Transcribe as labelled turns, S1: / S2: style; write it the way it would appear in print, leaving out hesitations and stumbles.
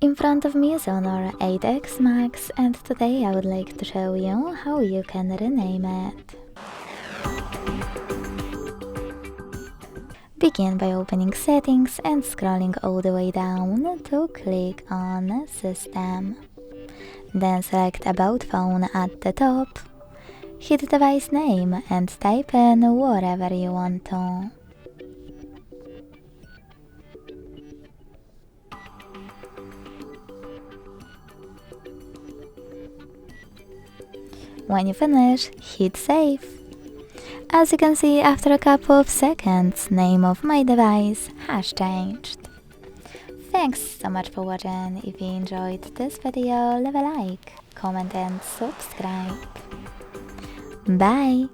S1: In front of me is Honor 8X Max, and today I would like to show you how you can rename it. Begin by opening Settings and scrolling all the way down to click on System. Then select About Phone at the top, hit device name and type in whatever you want to. When you finish, hit save. As you can see, after a couple of seconds, name of my device has changed. Thanks so much for watching. If you enjoyed this video, leave a like, comment and subscribe. Bye!